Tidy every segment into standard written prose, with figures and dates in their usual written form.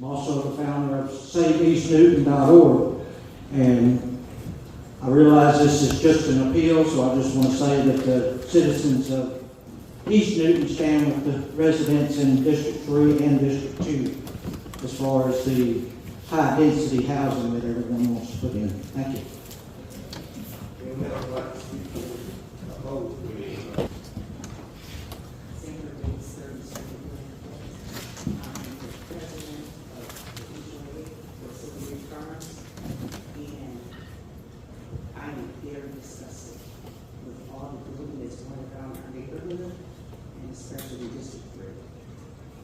I'm also the founder of SaveEastNewton.org, and I realize this is just an appeal, so I just want to say that the citizens of East Newton stand with the residents in District 3 and District 2 as far as the high-density housing that everyone wants to put in. Thank you. Especially District 3.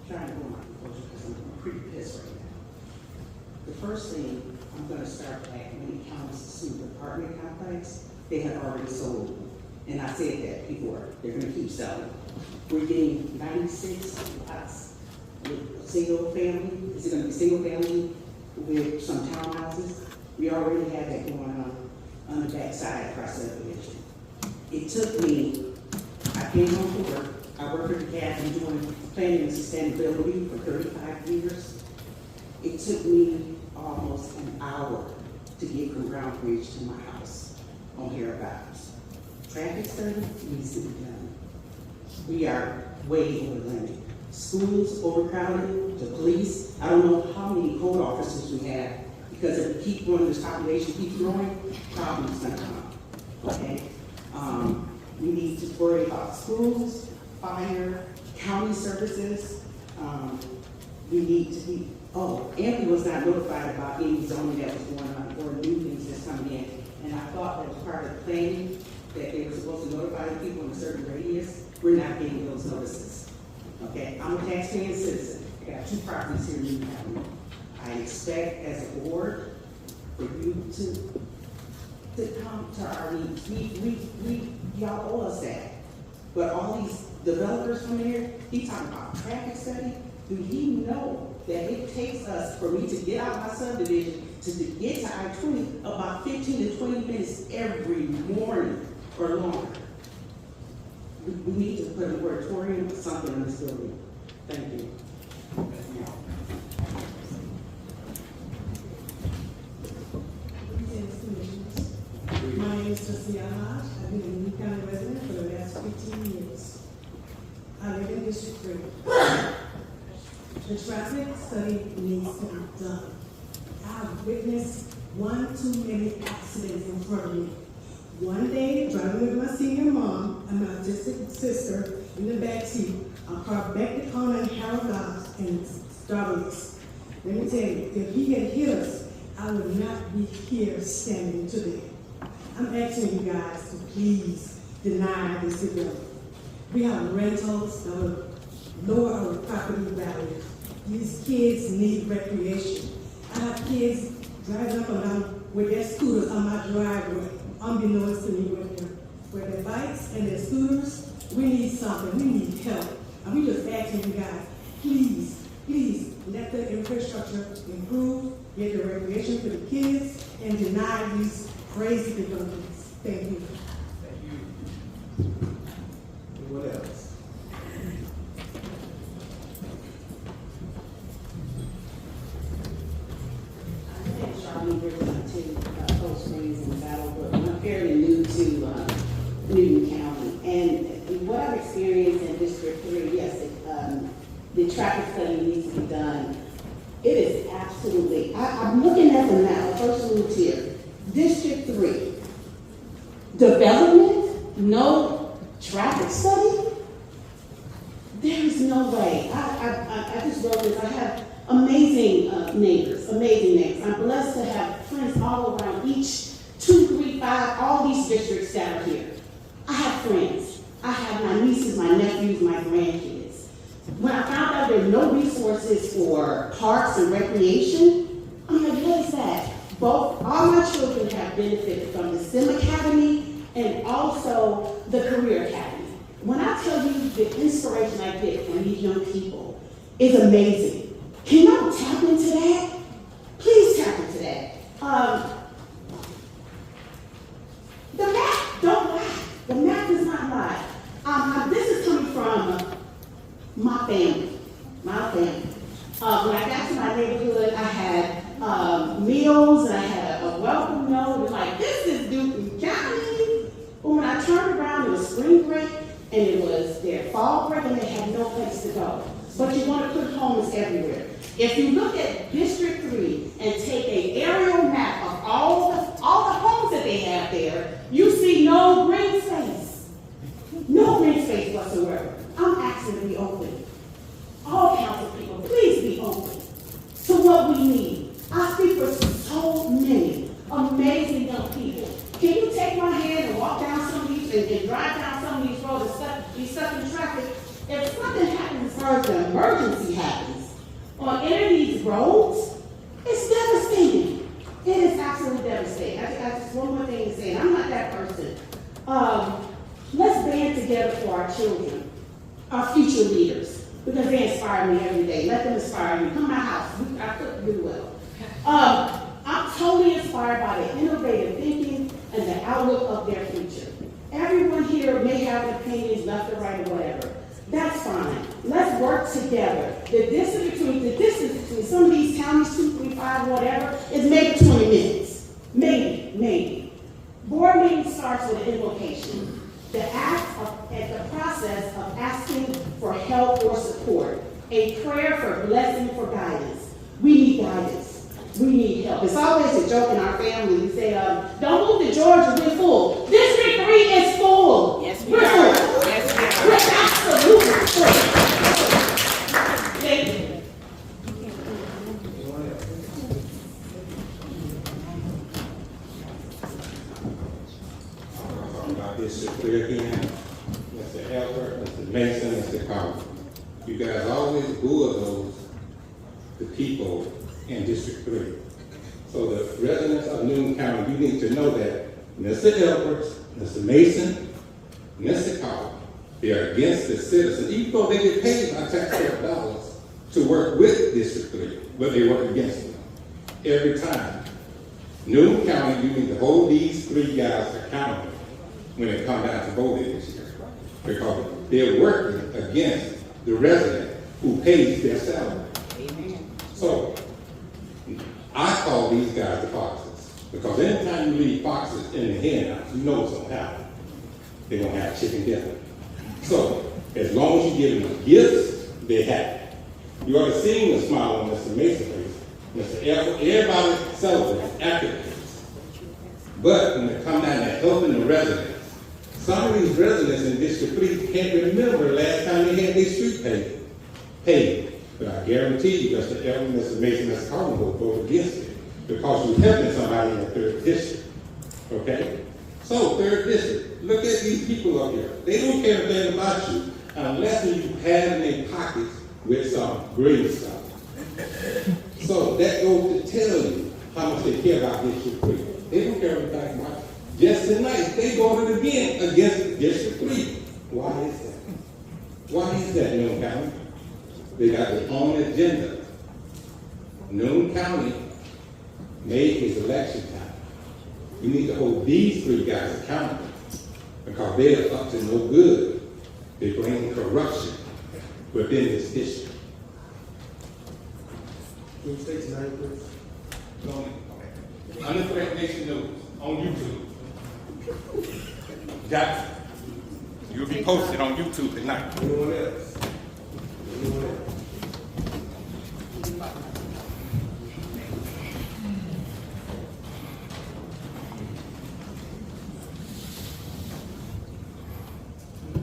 Trying to go on my closure because I'm pretty pissed right now. The first thing, I'm going to start back when it comes to the apartment complex, they have already sold them. And I said that before, they're going to keep selling. We're getting 96 lots with single family. Is it going to be single family with some townhouses? We already have that going on the back side across the subdivision. It took me, I came home from work. I worked at the CAD and doing planning and sustainability for 35 years. It took me almost an hour to get from Ground Bridge to my house on Hereabouts. Traffic study needs to be done. We are way over the limit. Schools overcrowded, the police, I don't know how many code officers we have, because if we keep growing, this population keeps growing, problems gonna come, okay? We need to worry about schools, fire, county services. We need to be, and we was not notified about any zoning that was going on or new things that's coming in. And I thought that was part of the planning, that they were supposed to notify the people in a certain radius. We're not getting those notices. Okay, I'm a taxpaying citizen. I got 2 properties here in Newton County. I expect as a board for you to come to our needs. Y'all owe us that. But all these developers from here, he talking about traffic study. Do he know that it takes us, for me to get out my subdivision, to get to I-20, about 15 to 20 minutes every morning or longer? We need to put a moratorium or something on this building. Thank you. My name is Sophia Hodge. I've been a Newton County resident for the last 15 years. I live in District 3. The traffic study needs to be done. I've witnessed one too many accidents in front of me. One day, driving with my senior mom and my autistic sister in the back seat, I parked back the corner in Harold Dobbs and Starbucks. Let me tell you, if he had hit us, I would not be here standing today. I'm asking you guys to please deny this development. We have rentals that will lower our property value. These kids need recreation. I have kids driving up and down with their scooters on my driveway, unbeknownst to me with their bikes and their scooters. We need something, we need help. And we just asking you guys, please let the infrastructure improve, get the recreation for the kids, and deny these crazy developments. Thank you. Thank you. What else? Cold Springs and Battlebrook. I'm fairly new to Newton County, and what I've experienced in District 3, yes, the traffic study needs to be done. It is absolutely, I'm looking at them now, first moved here. District 3, development, no traffic study? There is no way. I just wrote this. I have amazing neighbors, I'm blessed to have friends all around each 2, 3, 5, all these districts that are here. I have friends. I have my nieces, my nephews, my grandkids. When I found out there are no resources for parks and recreation, I'm like, what is that? All my children have benefited from the STEM Academy and also the Career Academy. When I tell you the inspiration I get from these young people is amazing. Can y'all tap into that? Please tap into that. The math don't lie. The math does not lie. This is coming from my family. When I got to my neighborhood, I had meals and I had a welcome note. And like, this is Newton County. But when I turned around, it was spring break and it was their fall break and they had no place to go. But you want to put homes everywhere. If you look at District 3 and take an aerial map of all the homes that they have there, you see no green space. No green space whatsoever. I'm asking to be open. All council people, please be open to what we need. I speak for so many amazing young people. Can you take my hand and walk down some of these and drive down some of these roads and be stuck in traffic? If something happens as far as the emergency happens on any of these roads, it's devastating. It is absolutely devastating. I just one more thing to say, and I'm not that person. Let's band together for our children, our future leaders, because they inspire me every day. Let them inspire me. Come to my house. I cook really well. I'm totally inspired by their innovative thinking and the outlook of their future. Everyone here may have opinions left or right or whatever. That's fine. Let's work together. The distance between some of these counties, 2, 3, 5, whatever, is maybe 20 minutes. Maybe. Board meeting starts with an invocation. The process of asking for help or support. A prayer for blessing for guidance. We need guidance. We need help. It's always a joke in our family. We say, don't move to Georgia, we're full. District 3 is full. Yes, we We're are. full. Yes, we are. We're absolutely full. Thank you. About this clear again, Mr. Elbert, Mr. Mason, Mr. Cowen. You guys always bulldoze the people in District 3. So the residents of Newton County, you need to know that Mr. Elbert, Mr. Mason, Mr. Cowen, they are against the citizens, even though they get paid by taxpayer dollars to work with District 3, but they work against them every time. Newton County, you need to hold these 3 guys accountable when it comes down to voting this year, because they're working against the resident who pays their salary. Amen. So I call these guys the foxes, because anytime you leave foxes in the hen house, you know what's going to happen. They're going to have chicken dinner. So as long as you give them gifts, they're happy. You ought to see the smile on Mr. Mason's face. Mr. Elbert, everybody celebrates acculates. But when it comes down to helping the residents, some of these residents in District 3 can't remember the last time they had their street paid. But I guarantee you, Mr. Elbert, Mr. Mason, Mr. Cowen will vote against it, because you're helping somebody in the 3rd district. Okay? So, 3rd district, look at these people up here. They don't care anything about you unless you pat in their pockets with some green stuff. So that goes to tell you how much they care about District 3. They don't care anything about it. Just tonight, they voted again against District 3. Why is that? Why is that, Newton County? They got their own agenda. Newton County made his election time. You need to hold these 3 guys accountable, because they are up to no good. They bring corruption within this district. Can you state your name, please? UnderThreatNation News on YouTube. Got it. You'll be posted on YouTube tonight. Anyone else? Anyone else?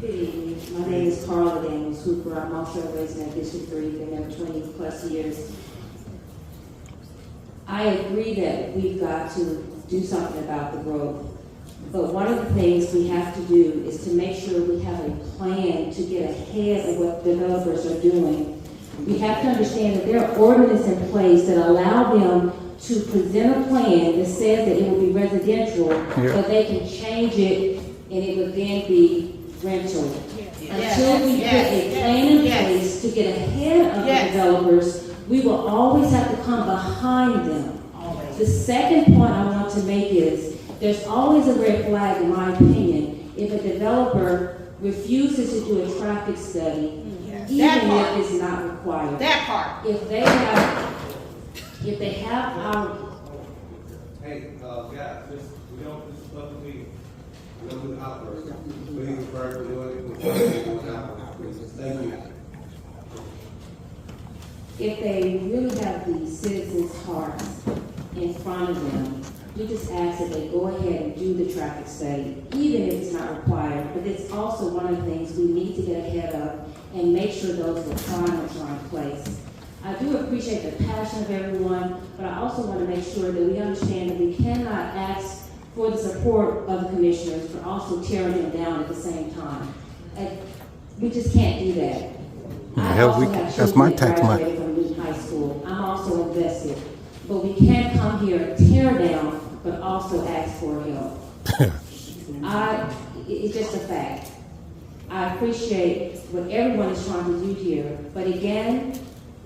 Good evening. My name is Carla Daniels Hooper. I'm also a resident of District 3, been there 20 plus years. I agree that we've got to do something about the growth. But one of the things we have to do is to make sure we have a plan to get ahead of what developers are doing. We have to understand that there are ordinances in place that allow them to present a plan that says that it will be residential, but they can change it and it would then be rental. Until we put a plan in place to get ahead of the developers, we will always have to come behind them. The second point I want to make is, there's always a red flag, in my opinion, if a developer refuses to do a traffic study even part. if it's not required. That part. If they have our, Hey, guys, this is public meeting. We don't do the outbursts. Please refer to doing it. Thank you. if they really have the citizens' hearts in front of them, we just ask that they go ahead and do the traffic study, even if it's not required. But it's also one of the things we need to get ahead of and make sure those requirements are in place. I do appreciate the passion of everyone, but I also want to make sure that we understand that we cannot ask for the support of the commissioners for also tearing them down at the same time. And we just can't do that. I hell, also we have can- that's my children that tax money. graduated from Newton High School. I'm also invested. But we can't come here and tear down, but also ask for help. It's just a fact. I appreciate what everyone is trying to do here, but again,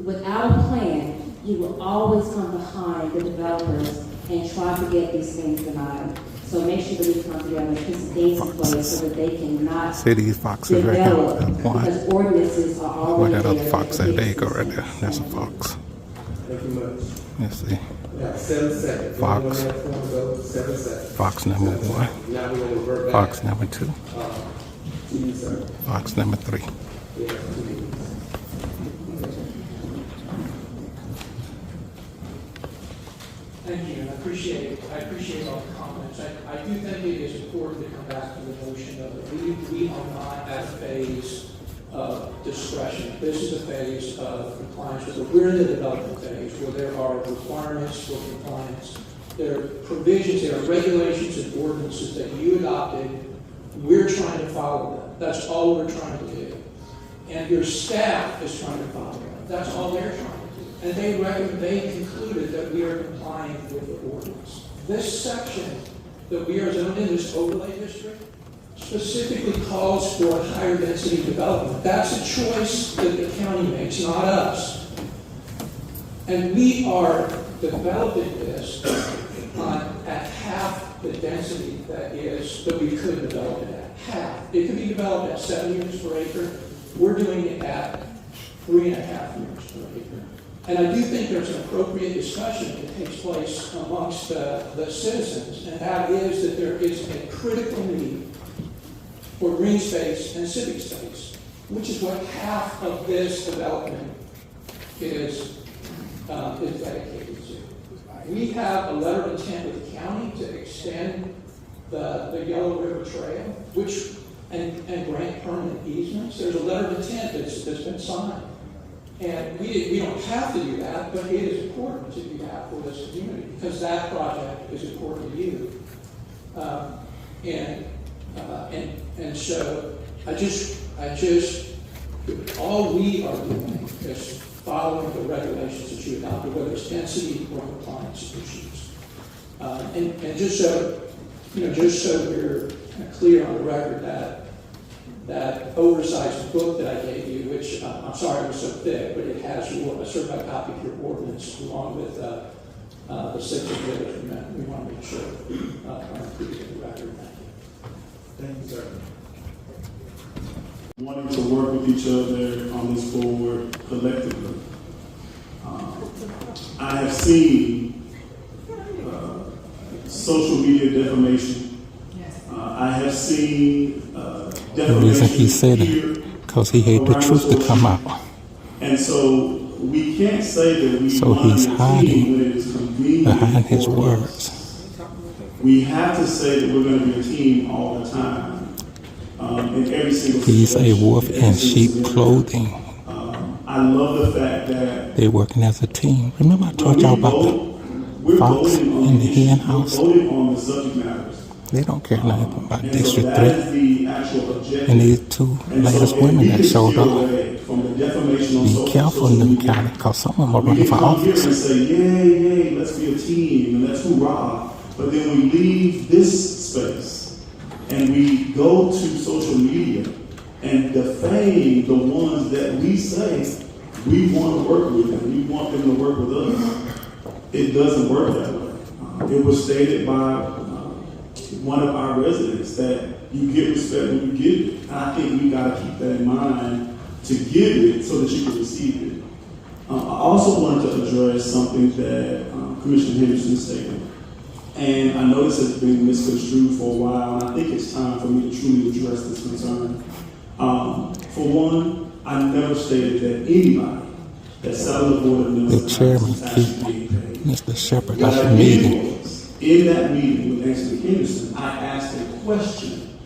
without a plan, you will always come behind the developers and try to get these things denied. So make sure that we come together and put some things in place so that they cannot See these foxes right develop, there? One. because ordinances are Where already that there. other fox at? There you go right there. That's a fox. Thank you much. Let's see. We have 7 seconds. Fox. Anyone else want to go? 7 seconds. Fox number 1. Now we're going to revert back. Fox number 2. To you, sir. Fox number 3. Yeah, 2 minutes. Thank you, and I appreciate all the comments. I do think it is important to come back to the notion of that we are not at a phase of discretion. This is a phase of compliance. We're in the development phase where there are requirements for compliance. There are provisions, there are regulations and ordinances that you adopted. We're trying to follow them. That's all we're trying to do. And your staff is trying to follow them. That's all they're trying to do. And they concluded that we are complying with the ordinance. This section that we are zoned in, this overlay district, specifically calls for higher density development. That's a choice that the county makes, not us. And we are developing this at half the density that we could develop it at. Half. It could be developed at 7 units per acre. We're doing it at 3.5 units per acre. And I do think there's an appropriate discussion that takes place amongst the citizens, and that is that there is a critical need for green space and civic space, which is what half of this development is dedicated to. We have a letter of intent with the county to extend the Yellow River Trail, and grant permanent easements. There's a letter of intent that's been signed. And we don't have to do that, but it is important to do that for this community because that project is important to you. And so I just, all we are doing is following the regulations that you adopted, whether it's density or compliance issues. And just so we're clear on the record that oversized book that I gave you, which I'm sorry it was so thick, but it has a certified copy of your ordinance along with the 6 exhibits. We want to make sure are included in the record. Thank you, sir. Wanting to work with each other on this board collectively. I have seen social media defamation. I have seen The reason he said it, because he hated the truth to come out. And so we can't say that we So he's hiding when it is convenient behind his for words. us. We have to say that we're going to be a team all the time. In every single He's a situation, wolf in in every sheep single clothing. I love the fact that They're working as a team. Remember I told y'all about the fox in the hen house? we're voting on the subject matters. They don't care nothing about And so District that 3. is the actual objective. And these 2 And so latest if women we that can showed steer up. away from the defamation on Be social careful in Newton media, County, because some of them are we running can for come here and office. say, yay, let's be a team, and let's hoorah. But then we leave this space, and we go to social media and defame the ones that we say we want to work with, and we want them to work with us. It doesn't work that way. It was stated by one of our residents that you get respect when you give it. And I think we got to keep that in mind to give it so that you can receive it. I also wanted to address something that Commissioner Henderson stated. And I know this has been misconstrued for a while, and I think it's time for me to truly address this concern. For one, I never stated that anybody that sat on the board of The chairman actually keep getting paid. Mr. Shepherd What at I the did meeting. was, in that meeting with Anthony Henderson, I asked a question.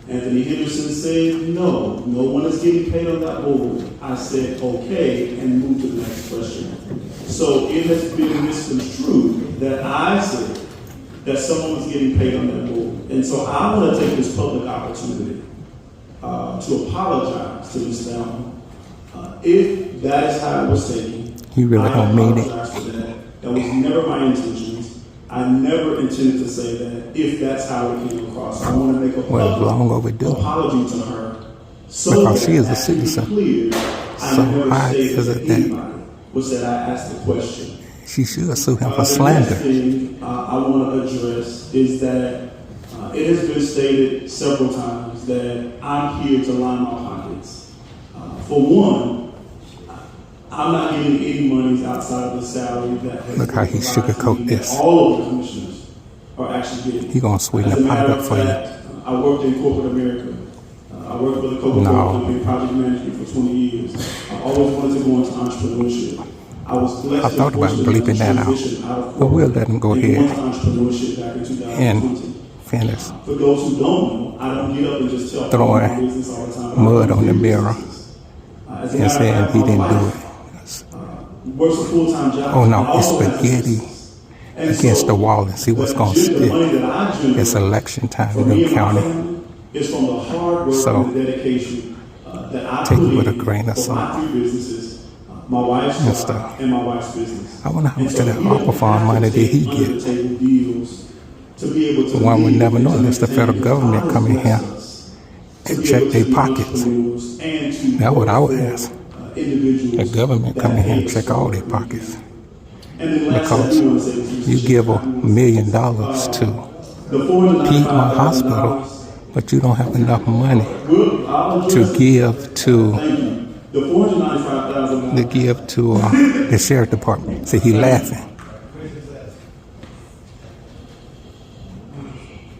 Anthony Henderson said, no one is getting paid on that board. I said, okay, and moved to the next question. So it has been misconstrued that I said that someone was getting paid on that board. And so I want to take this public opportunity to apologize to Ms. Bowman. If that is how it was taken, You really I don't mean it. apologize for that. That was never my intentions. I never intended to say that if that's how it came across. I want to make a Well, public long overdue. apology to her. So Because she is a that can be citizen. clear, So I never why stated is that it that- anybody was that I asked the question. She should sue him for The next slander. thing I want to address is that it has been stated several times that I'm here to line my pockets. For one, I'm not getting any monies outside of the salary that has Look how he been provided to sugarcoat me that this. all of the commissioners are actually getting. He gonna sweeten As the a pot matter up of for you. fact, I worked in corporate America. I worked for the Coca-Cola No. Company, project management for 20 years. I always wanted to go into entrepreneurship. I was blessed I thought about and fortunate bleeping that to out. transition out of But we'll corporate let him go and ahead into entrepreneurship back in 2020. and finish For those who don't know, I don't get up and just tell people throwing my business all the time. mud I on the do mirror businesses. As a and matter of saying fact, he my didn't do wife, it. works a full-time job. Oh, no, and also it's has a spaghetti business. And against so, the wall and see what's gonna the stick. money that I generate It's election time for in me New and my County. family is from the hard work So, and the dedication that I take put it with a in grain of for my salt. 3 businesses, my wife's And job stuff. and my wife's business. I wonder how And much so of that we don't ARPA fund have to money did he take get? under-the-table deals to be able to One would lead never and know to unless the maintain federal government God come in has here blessed us to and be check able their to be pockets. entrepreneurs and to That's what I would work for, ask. individuals The government that come in here and pay check us all for their what we pockets. do. And then lastly, I Because do want to say this, you Mr. give Chair, $1 million to the $495,000 Piedmont Hospital, but you don't have enough money to give to Thank you. The $495,000 the sheriff department. See, he laughing.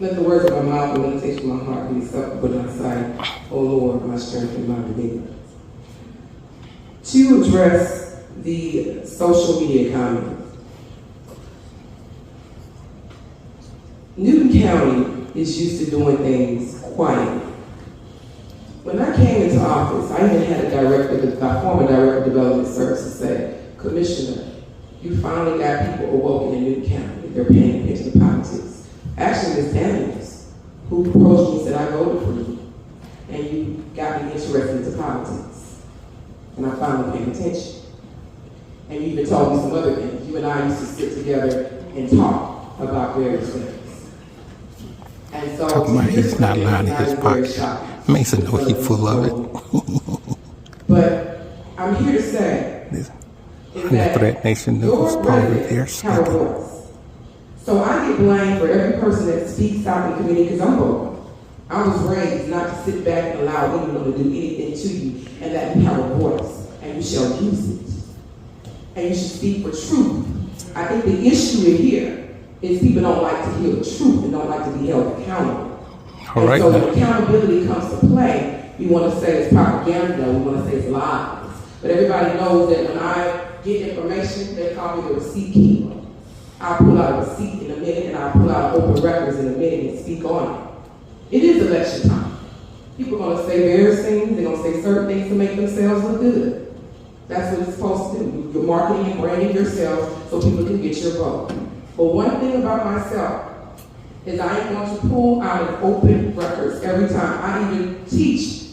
Let the words of my mouth and meditation of my heart be acceptable in thy sight, O Lord, my strength and my redeemer. To address the social media comment, Newton County is used to doing things quietly. When I came into office, I even had a former director of development services say, Commissioner, you finally got people awoken in Newton County. They're paying attention to politics. Actually, Ms. Daniels, who approached me and said, I voted for you, and you got me interested into politics. And I finally paid attention. And you even told me some other things. You and I used to sit together and talk about various things. And so, Talking about he's not lying in his pocket. Mason know he full of it. But I'm here to say is that UnderThreatNationNews5.0 Paul, revere, have a voice. So I get blamed for every person that speaks out in the community because I'm vocal. I was raised not to sit back and allow anyone to do anything to you, and that you have a voice and you shall use it. And you should speak for truth. I think the issue in here is people don't like to hear the truth and don't like to be held accountable. All right. And so when accountability comes to play, we want to say it's propaganda, we want to say it's lies. But everybody knows that when I get information, they call me the receipt keeper. I'll pull out a receipt in a minute and I'll pull out open records in a minute and speak on it. It is election time. People are going to say various things, they're going to say certain things to make themselves look good. That's what it's supposed to do. You're marketing and branding yourself so people can get your vote. But one thing about myself is I am going to pull out of open records every time. I even teach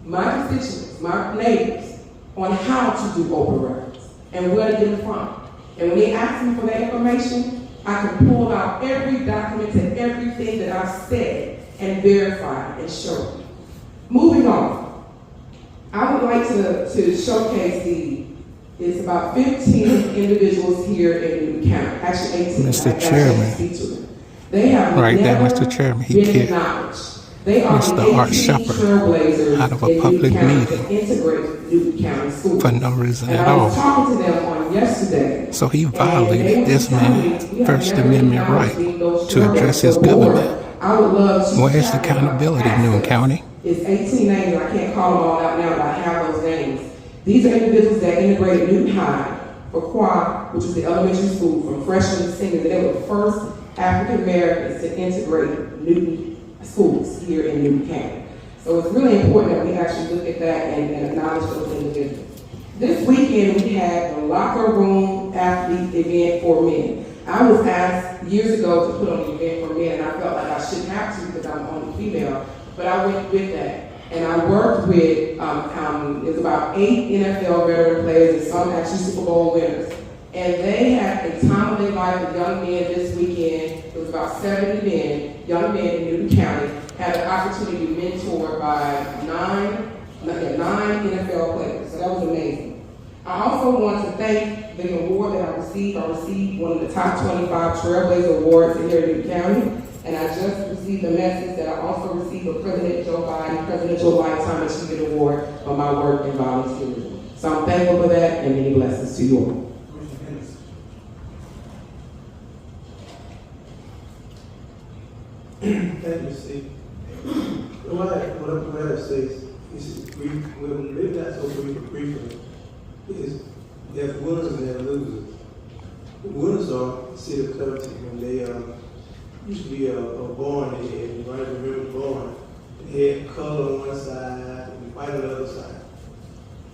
my constituents, my neighbors, on how to do open records and where to get them from. And when they ask me for that information, I can pull out every document and everything that I've said and verify and show you. Moving on, I would like to showcase it's about 15 individuals here in Newton County, actually 18. Mr. Chairman. Speak to them. They have Right there, never Mr. Chairman, he been can't. acknowledged. They are Mr. the Art 18 Shepherd trailblazers out of a in Newton public County meeting to integrate Newton County schools. for no reason And at I was all. talking to them on yesterday. So he and they violated were this telling me man's we have First never Amendment acknowledged right those to address his trailblazers before. government. I would love to. Where's the chat about accountability, access. Newton County? It's 18 names, I can't call them all out now, but I have those names. These are individuals that integrated Newton High for Quad, which is the elementary school, from freshmen to seniors. They were the first African Americans to integrate Newton schools here in Newton County. So it's really important that we actually look at that and acknowledge those individuals. This weekend, we had the locker room athlete event for men. I was asked years ago to put on the event for men, and I felt like I shouldn't have to because I'm only female, but I went with that. And I worked with, it's about 8 NFL veteran players and some actually Super Bowl winners. And they had a time of their life with young men this weekend. It was about 70 men, young men in Newton County, had an opportunity to be mentored by 9 NFL players. So that was amazing. I also want to thank the award that I received. I received one of the top 25 Trailblazer Awards here in Newton County. And I just received a message that I also received a President Joe Biden Presidential Lifetime Achievement Award for my work in volunteerism. So I'm thankful for that, and many blessings to you all. Thank you, Steve. What I'm glad to say is when maybe not so briefly, is there's winners and there's losers. The winners are the city of Covington when they used to be born and right in the river born. They had color on one side and white on the other side.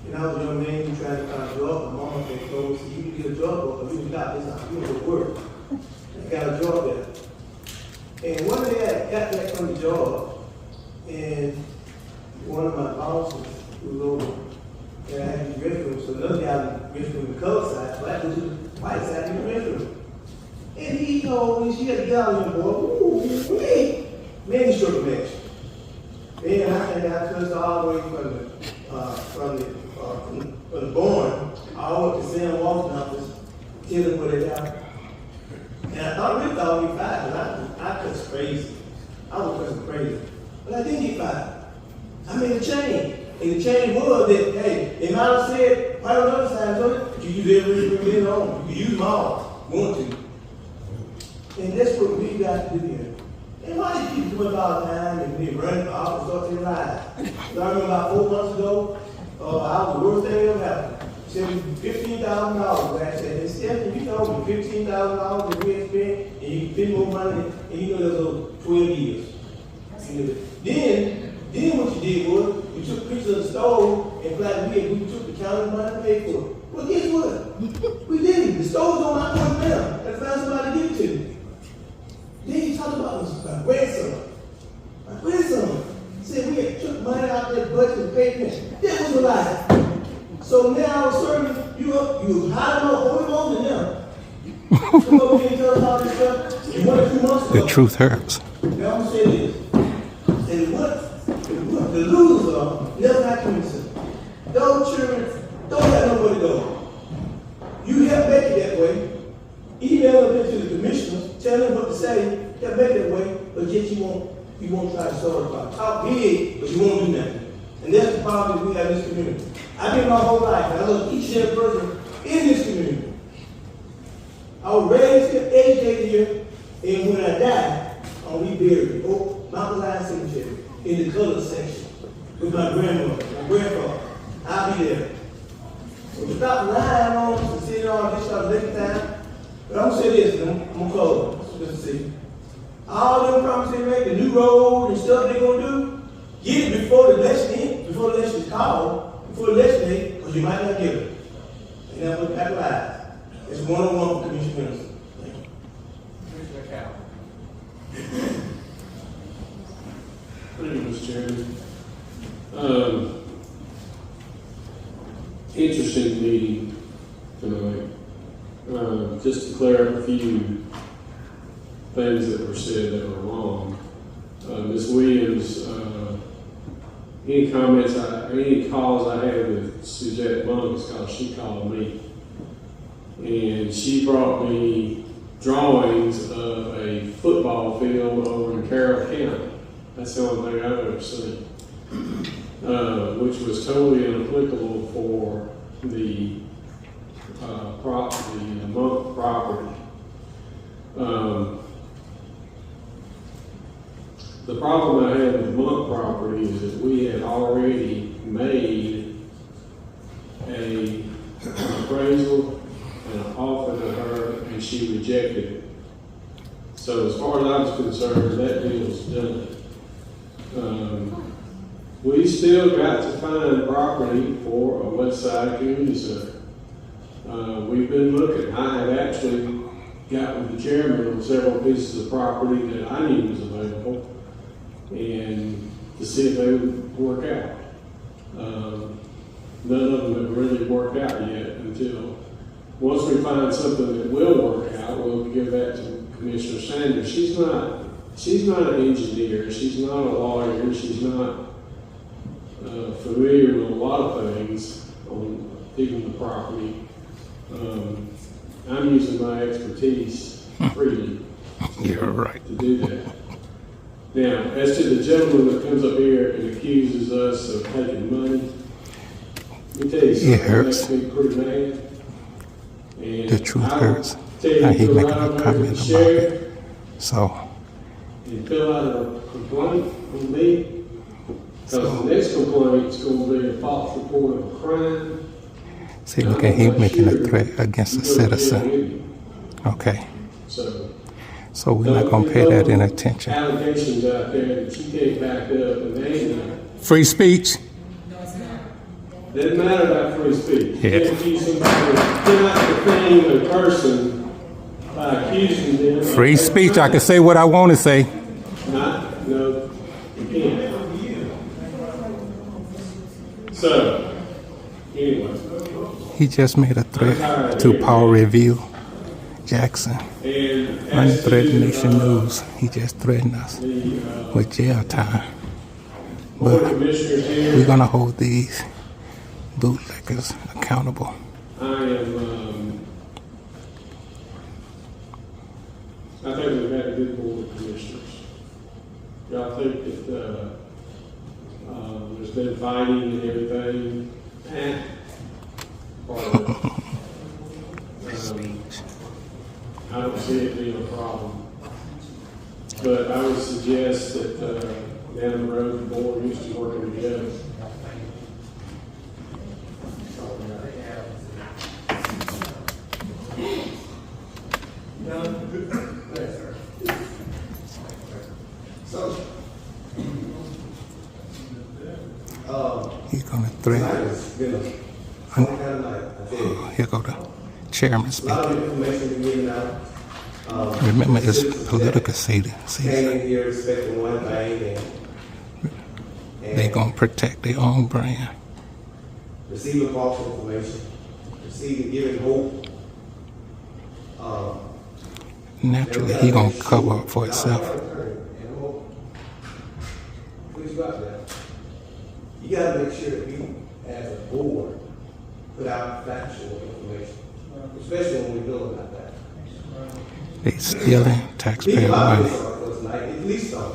And I was a young man who tried to find a job. My mama said, "Told me, you can get a job, but you can not this time. You can go work." I got a job there. And one day I got back from the job, and one of my bosses was over, and I had the restroom, so another guy in the restroom, the color side, so I went to the white side in the restroom. And he told me, she had to get out of here, boy. Ooh, wait. Man, he struck a match. Man, I think I cussed all the way from the barn all up to Sam Walton's office, tell him what they got. And I really thought he'd fired, but I cussed crazy. I was cussing crazy. But I didn't get fired. I made a change. And the change was that, hey, they might have said, right on the other side of it, but you use every minute on. You can use them all. Want to. And that's what we got to do here. And why did people do it all the time and they run for office up to their lives? So I remember about 4 months ago, I was the worst thing ever happened. Sent me $15,000 last year. And Stephanie, you know, $15,000 that we had spent, and you can spend more money, and you know there's over 12 years. Then what you did was, you took pictures of the stove, and like we took the county money and paid for it. Well, guess what? We didn't. The stove's on my porch now. I found somebody to give it to me. Then he talked about my grandson. My grandson said we had took money out of that budget and paid pension. That was a lie. So now all of a sudden, you hide them up, hold them on to them. Come over here and tell us all this stuff. And 1 or 2 months ago, The truth hurts. now I'm going to say this. And what the losers are, never have community. Those children don't have nowhere to go. You help make it that way. Email them to the commissioners, tell them what to say, help make it that way, but yet you won't try to solve the problem. Talk big, but you won't do nothing. And that's the problem that we have in this community. I've been my whole life. I love each and every person in this community. I was raised here, educated here, and when I die, I'll be buried. Oh, Mount Lion Cemetery in the color section with my grandmother, my grandfather. I'll be there. So stop lying on us and sitting on this stuff next time. But I'm gonna say this, and I'm gonna close. Just to see. All them promises they make, the new road and stuff they're gonna do, get it before the election ends, before the election is called, before the election day, because you might not get it. And that's what that lies. It's 101 for Commissioner Minister. Thank you. Commissioner Cowen. Thank you, Mr. Chairman. Interesting meeting tonight. Just to clear up a few things that were said that were wrong. Ms. Williams, any comments, any calls I had with Suzette Bunks, because she called me, and she brought me drawings of a football field over in Carroll County. That's the only thing I've ever seen. Which was totally inapplicable for the property, the Monk property. The problem I had with the Monk property is that we had already made an appraisal and an offer to her, and she rejected it. So as far as I was concerned, that deal was done. We still got to find property for a West Side Community Center. We've been looking. I have actually got with the chairman on several pieces of property that I knew was available, and to see if they would work out. None of them have really worked out yet until once we find something that will work out, we'll give that to Commissioner Sanders. She's not an engineer. She's not a lawyer. She's not familiar with a lot of things on even the property. I'm using my expertise freely You're right. to do that. Now, as to the gentleman that comes up here and accuses us of taking money, let me tell you something, It hurts. that makes me pretty mad. And The truth I will hurts. tell you I to hate go making out a there comment and about share it. So, and fill out a complaint on me, because the next complaint is going to be a false report of a crime. see, look at him making a threat against a citizen. Okay. So we're not going to pay that any attention. Allegations out there that you can't back up, and they ain't none. Free speech? Doesn't matter about free speech. Yeah. You can't accuse somebody, cannot defame a person by accusing them. of Free speech. I can say what I want to say. No, you can't. So, anyway. He just made a threat to Paul Revere Jackson. UnderThreatNation Nation News. He just threatened us with jail time. But we're going to hold these bootleggers accountable. I think we've had a good board of commissioners. Y'all think that there's been fighting and everything? Part of it. I don't see it being a problem. But I would suggest that down the road, the board needs to work together. He's going to threaten. Here go the chairman speaking. Remember, it's political season. They're going to protect their own brand. Receiving false information, receiving, giving hope. Naturally, he's going to cover up for itself. You got to make sure that we, as a board, put out factual information, especially when we know about that. They stealing taxpayer money. At least some.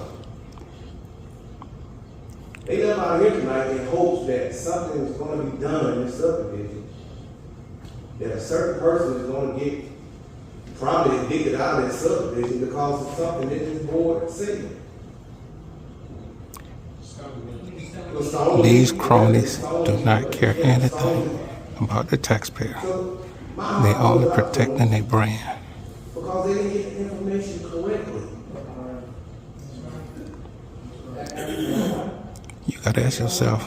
They come out here tonight in hopes that something is going to be done in this subdivision. That a certain person is going to get probably addicted out of this subdivision because of something that this board said. These cronies do not care anything about the taxpayer. They only protecting their brand. Because they didn't get the information correctly. You got to ask yourself,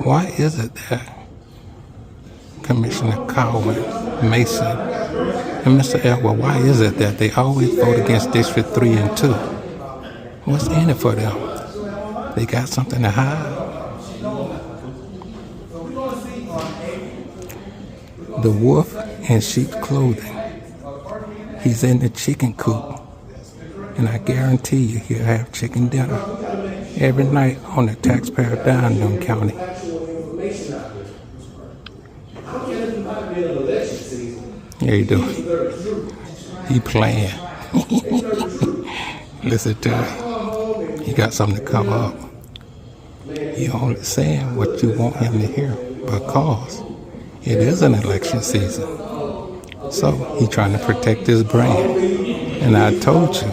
why is it that Commissioner Cowen, Mason, and Mr. Elwell, why is it that they always vote against District 3 and 2? What's in it for them? They got something to hide? The wolf in sheep's clothing. He's in the chicken coop. And I guarantee you he'll have chicken dinner every night on the taxpayer dime in County. Yeah, he do. He playing. Listen to it. He got something to cover up. He only saying what you want him to hear because it is an election season. So he trying to protect his brand. And I told you,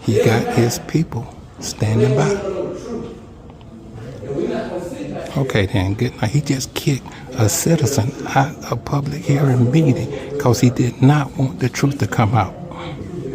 he got his people standing by. Okay then, good night. He just kicked a citizen out of public hearing meeting because he did not want the truth to come out.